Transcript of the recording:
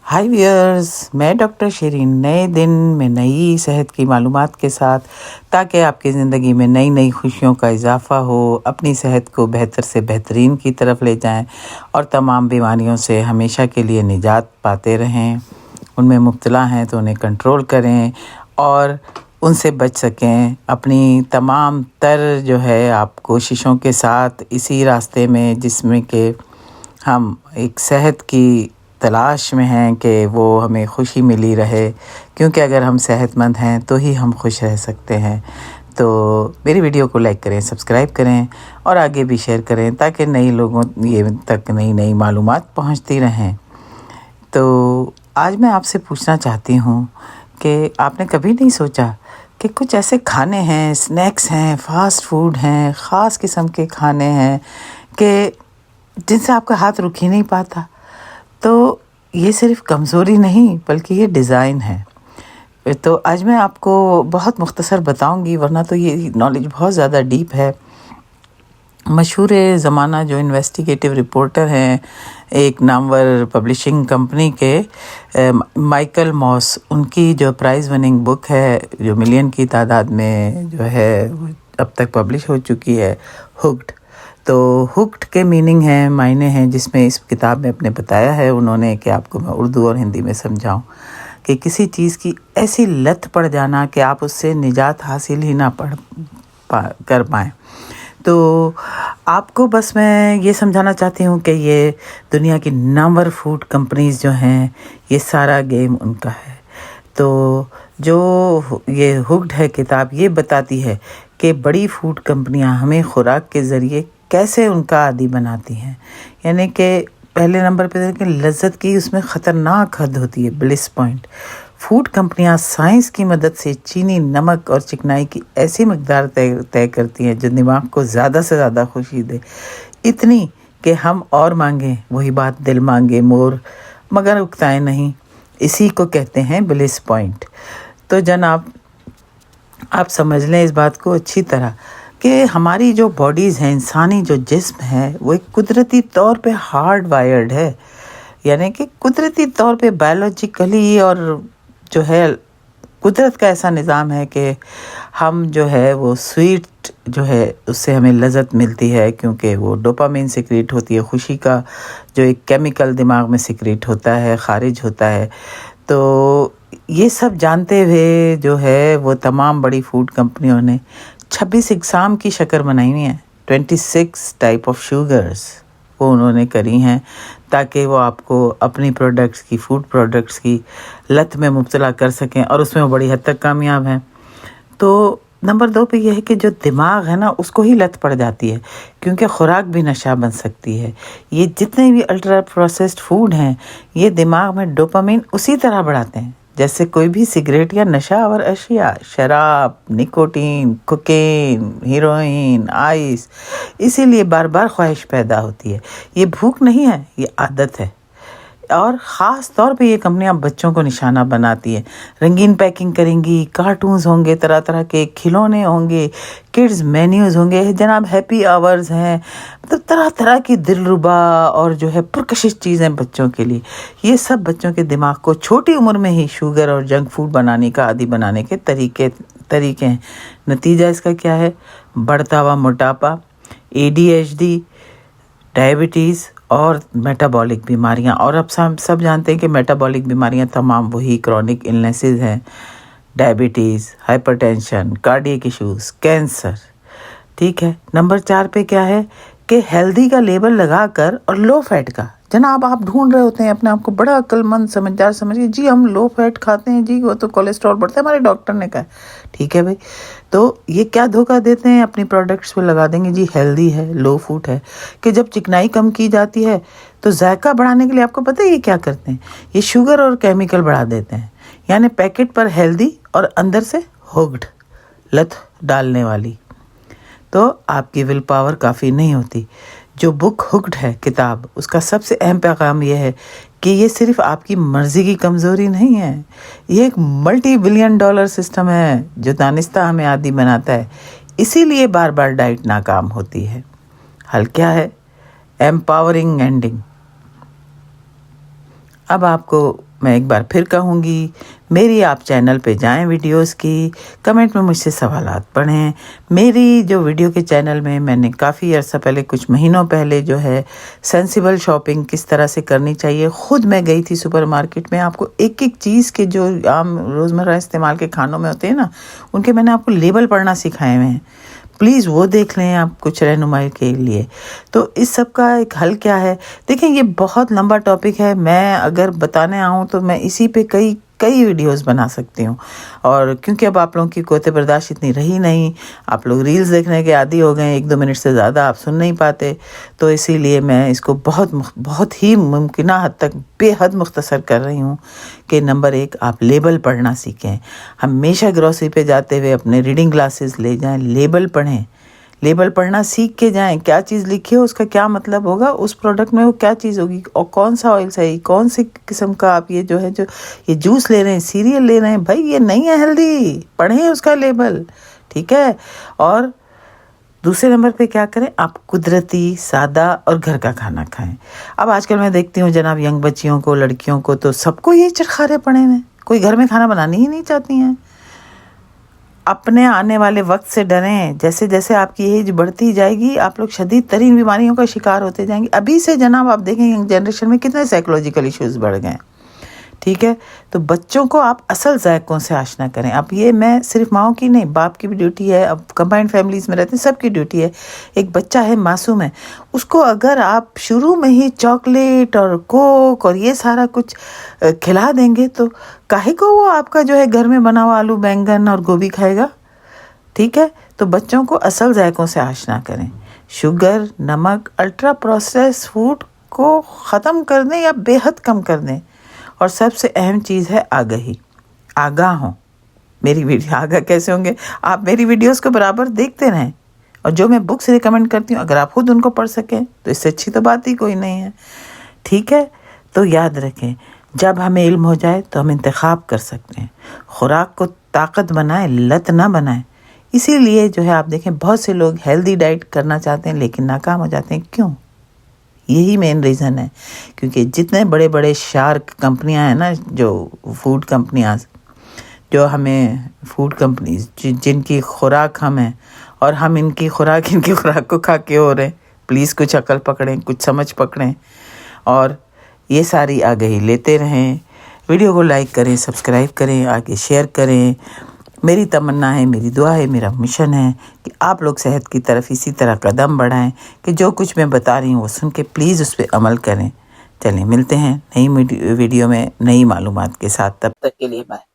High wears, میں doctor شیرین نئے دن میں نئی صحت کی معلومات کے ساتھ، تاکہ آپ کی زندگی میں نئی نئی خوشیوں کا اضافہ ہو، اپنی صحت کو بہتر سے بہترین کی طرف لے جائیں اور تمام بیماریوں سے ہمیشہ کے لیے نجات پاتے رہیں۔ ان میں مبتلا ہیں تو انہیں کنٹرول کریں اور ان سے بچ سکیں۔ اپنی تمام تر آپ کوششوں کے ساتھ اسی راستے میں، جس میں کہ ہم ایک صحت کی تلاش میں ہیں کہ وہ ہمیں خوشی ملی رہے، کیونکہ اگر ہم صحت مند ہیں تو ہی ہم خوش رہ سکتے ہیں۔ تو میری ویڈیو کو لائک کریں، سبسکرائب کریں اور آگے بھی شیئر کریں، تاکہ نئی لوگوں تک نئی معلومات پہنچتی رہیں۔ تو آج میں آپ سے پوچھنا چاہتی ہوں کہ آپ نے کبھی نہیں سوچا کہ کچھ ایسے کھانے ہیں، سنیکس ہیں، فاسٹ فوڈ ہیں، خاص قسم کے کھانے ہیں کہ جن سے آپ کا ہاتھ رک ہی نہیں پاتا؟ تو یہ صرف کمزوری نہیں بلکہ یہ ڈیزائن ہے۔ تو آج میں آپ کو بہت مختصر بتاؤں گی، ورنہ تو یہ نالج بہت زیادہ ڈیپ ہے۔ مشہور زمانہ جو انویسٹیگیٹو رپورٹر ہیں، ایک نامور پبلشنگ کمپنی کے، مائیکل موس، ان کی جو پرائز وننگ بک ہے، جو ملین کی تعداد میں اب تک پبلش ہو چکی ہے، ہکڈ۔ تو ہکڈ کے میننگ ہیں، معنی ہیں، جس میں اس کتاب میں اپنے بتایا ہے انہوں نے، کہ آپ کو میں اردو اور ہندی میں سمجھاؤں، کہ کسی چیز کی ایسی لت پڑ جانا کہ آپ اس سے نجات حاصل ہی نہ کر پائیں۔ تو آپ کو بس میں یہ سمجھانا چاہتی ہوں کہ یہ دنیا کی نامور فوڈ کمپنیز جو ہیں، یہ سارا گیم ان کا ہے۔ تو جو یہ ہکڈ ہے کتاب، یہ بتاتی ہے کہ بڑی فوڈ کمپنیاں ہمیں خوراک کے ذریعے کیسے ان کا عادی بناتی ہیں۔ یعنی کہ پہلے نمبر پہ دیکھیں، لذت کی اس میں خطرناک حد ہوتی ہے، بلس پوائنٹ۔ فوڈ کمپنیاں سائنس کی مدد سے چینی، نمک اور چکنائی کی ایسی مقدار طے کرتی ہیں جو دماغ کو زیادہ سے زیادہ خوشی دے، اتنی کہ ہم اور مانگیں۔ وہی بات، دل مانگے مور مگر اکتائے نہیں، اسی کو کہتے ہیں بلس پوائنٹ۔ تو جناب، آپ سمجھ لیں اس بات کو اچھی طرح کہ ہماری جو باڈیز ہیں، انسانی جو جسم ہے، وہ ایک قدرتی طور پہ ہارڈ وائرڈ ہے۔ یعنی کہ قدرتی طور پہ بائیولوجیکلی، اور قدرت کا ایسا نظام ہے کہ ہم وہ سویٹ اس سے ہمیں لذت ملتی ہے، کیونکہ وہ ڈوپامین سیکریٹ ہوتی ہے، خوشی کا جو ایک کیمیکل دماغ میں سیکریٹ ہوتا ہے، خارج ہوتا ہے۔ تو یہ سب جانتے ہوئے وہ تمام بڑی فوڈ کمپنیوں نے 26 اقسام کی شکر بنائی ہوئی ہیں، 26 ٹائپ آف شوگرز وہ انہوں نے کری ہیں، تاکہ وہ آپ کو اپنی پروڈکٹس کی، فوڈ پروڈکٹس کی لت میں مبتلا کر سکیں، اور اس میں وہ بڑی حد تک کامیاب ہیں۔ تو نمبر 2 پہ یہ ہے کہ جو دماغ ہے نا، اس کو ہی لت پڑ جاتی ہے، کیونکہ خوراک بھی نشہ بن سکتی ہے۔ یہ جتنے بھی الٹرا پروسیسڈ فوڈ ہیں، یہ دماغ میں ڈوپامین اسی طرح بڑھاتے ہیں جیسے کوئی بھی سگریٹ یا نشہ آور اشیاء، شراب، نکوٹین، کوکین، ہیروئن، آئس۔ اسی لیے بار بار خواہش پیدا ہوتی ہے۔ یہ بھوک نہیں ہے، یہ عادت ہے۔ اور خاص طور پہ یہ کمپنیاں بچوں کو نشانہ بناتی ہیں۔ رنگین پیکنگ کریں گی، کارٹونز ہوں گے، طرح طرح کے کھلونے ہوں گے، کڈز مینیوز ہوں گے، جناب ہیپی آورز ہیں، مطلب طرح طرح کی دلربا اور پرکشش چیزیں بچوں کے لیے۔ یہ سب بچوں کے دماغ کو چھوٹی عمر میں ہی شوگر اور جنک فوڈ بنانے کا عادی بنانے کے طریقے ہیں۔ نتیجہ اس کا کیا ہے؟ بڑھتا ہوا موٹاپا، ADHD، ڈائبٹیز اور میٹابولک بیماریاں۔ اور اب سب جانتے ہیں کہ میٹابولک بیماریاں تمام وہی کرونک النیسز ہیں، diabetes, hyper tension, cardiac issues, cancer. ٹھیک ہے، نمبر 4 پہ کیا ہے کہ ہیلدی کا لیبل لگا کر اور لو فیٹ کا۔ جناب آپ ڈھونڈ رہے ہوتے ہیں اپنے آپ کو بڑا عقل مند سمجھدار سمجھ کے، جی ہم لو فیٹ کھاتے ہیں، جی وہ تو کولیسٹرول بڑھتا ہے، ہمارے ڈاکٹر نے کہا۔ ٹھیک ہے بھائی، تو یہ کیا دھوکہ دیتے ہیں، اپنی پروڈکٹس پہ لگا دیں گے جی ہیلدی ہے، لو فوڈ ہے، کہ جب چکنائی کم کی جاتی ہے تو ذائقہ بڑھانے کے لیے آپ کو پتہ ہے یہ کیا کرتے ہیں؟ یہ شوگر اور کیمیکل بڑھا دیتے ہیں۔ یعنی پیکٹ پر ہیلدی اور اندر سے ہکڈ، لت ڈالنے والی۔ تو آپ کی ول پاور کافی نہیں ہوتی۔ جو بک ہکڈ ہے کتاب، اس کا سب سے اہم پیغام یہ ہے کہ یہ صرف آپ کی مرضی کی کمزوری نہیں ہے، یہ ایک ملٹی بلین ڈالر سسٹم ہے جو دانستہ ہمیں عادی بناتا ہے۔ اسی لیے بار بار ڈائٹ ناکام ہوتی ہے۔ حل کیا ہے؟ Empowering ending. اب آپ کو میں ایک بار پھر کہوں گی، میری آپ چینل پہ جائیں ویڈیوز کی، کمنٹ میں مجھ سے سوالات پڑھیں۔ میری جو ویڈیو کے چینل میں میں نے کافی عرصہ پہلے، کچھ مہینوں پہلے جو ہے سینسیبل شاپنگ کس طرح سے کرنی چاہیے، خود میں گئی تھی سپر مارکیٹ میں، آپ کو ایک ایک چیز کے جو عام روزمرہ استعمال کے کھانوں میں ہوتے ہیں نا، ان کے میں نے آپ کو لیبل پڑھنا سکھائے ہوئے ہیں، پلیز وہ دیکھ لیں آپ کچھ رہنمائی کے لیے۔ تو اس سب کا ایک حل کیا ہے؟ دیکھیں یہ بہت لمبا ٹاپک ہے، میں اگر بتانے آؤں تو میں اسی پہ کئی ویڈیوز بنا سکتی ہوں، اور کیونکہ اب آپ لوگوں کی قوت برداشت اتنی رہی نہیں، آپ لوگ ریلز دیکھنے کے عادی ہو گئے، 1-2 منٹ سے زیادہ آپ سن نہیں پاتے، تو اسی لیے میں اس کو بہت ہی ممکنہ حد تک بے حد مختصر کر رہی ہوں کہ نمبر 1 آپ لیبل پڑھنا سیکھیں۔ ہمیشہ گروسری پہ جاتے ہوئے اپنے ریڈنگ گلاسز لے جائیں، لیبل پڑھیں، لیبل پڑھنا سیکھ کے جائیں، کیا چیز لکھی ہو اس کا کیا مطلب ہوگا، اس پروڈکٹ میں وہ کیا چیز ہوگی، اور کون سا آئل صحیح، کون سی قسم کا آپ یہ جو یہ جوس لے رہے ہیں، سیریل لے رہے ہیں، بھائی یہ نہیں ہے ہیلدی، پڑھیں اس کا لیبل، ٹھیک ہے۔ اور دوسرے نمبر پہ کیا کریں، آپ قدرتی، سادہ اور گھر کا کھانا کھائیں۔ اب آج کل میں دیکھتی ہوں جناب ینگ بچیوں کو، لڑکیوں کو، تو سب کو یہ چرخارے پڑے ہوئے، کوئی گھر میں کھانا بنانی ہی نہیں چاہتی ہیں۔ اپنے آنے والے وقت سے ڈریں، جیسے جیسے آپ کی ایج بڑھتی جائے گی آپ لوگ شدید ترین بیماریوں کا شکار ہوتے جائیں گے۔ ابھی سے جناب آپ دیکھیں ینگ جنریشن میں کتنے سائیکولوجیکل ایشوز بڑھ گئے ہیں، ٹھیک ہے۔ تو بچوں کو آپ اصل ذائقوں سے آشنا کریں۔ اب یہ میں صرف ماؤں کی نہیں، باپ کی بھی ڈیوٹی ہے، اب کمبائنڈ فیملیز میں رہتے ہیں سب کی ڈیوٹی ہے۔ ایک بچہ ہے، معصوم ہے، اس کو اگر آپ شروع میں ہی چاکلیٹ اور کوک اور یہ سارا کچھ کھلا دیں گے تو کاہے کو وہ آپ کا جو ہے گھر میں بنا ہوا آلو بینگن اور گوبھی کھائے گا، ٹھیک ہے۔ تو بچوں کو اصل ذائقوں سے آشنا کریں، شوگر، نمک، الٹرا پروسیس فوڈ کو ختم کر دیں یا بے حد کم کر دیں، اور سب سے اہم چیز ہے آگاہی، آگاہ ہوں۔ میری ویڈیو آگاہ کیسے ہوں گے؟ آپ میری ویڈیوز کو برابر دیکھتے رہیں، اور جو میں بکس ریکمنڈ کرتی ہوں اگر آپ خود ان کو پڑھ سکیں تو اس سے اچھی تو بات ہی کوئی نہیں ہے، ٹھیک ہے۔ تو یاد رکھیں، جب ہمیں علم ہو جائے تو ہم انتخاب کر سکتے ہیں، خوراک کو طاقت بنائیں، لت نہ بنائیں۔ اسی لیے جو ہے آپ دیکھیں بہت سے لوگ ہیلدی ڈائٹ کرنا چاہتے ہیں لیکن ناکام ہو جاتے ہیں، کیوں؟ یہی مین ریزن ہے، کیونکہ جتنے بڑے بڑے شارک کمپنیاں ہیں نا، جو فوڈ کمپنیاں، جو ہمیں فوڈ کمپنیز جن کی خوراک ہم ہیں، اور ہم ان کی خوراک کو کھا کے ہو رہے ہیں، پلیز کچھ عقل پکڑیں، کچھ سمجھ پکڑیں، اور یہ ساری آگاہی لیتے رہیں۔ ویڈیو کو لائک کریں، سبسکرائب کریں، آگے شیئر کریں۔ میری تمنا ہے، میری دعا ہے، میرا مشن ہے کہ آپ لوگ صحت کی طرف اسی طرح قدم بڑھائیں کہ جو کچھ میں بتا رہی ہوں وہ سن کے پلیز اس پہ عمل کریں۔ چلیں ملتے ہیں نئی ویڈیو میں نئی معلومات کے ساتھ، تب تک کے لیے بائے۔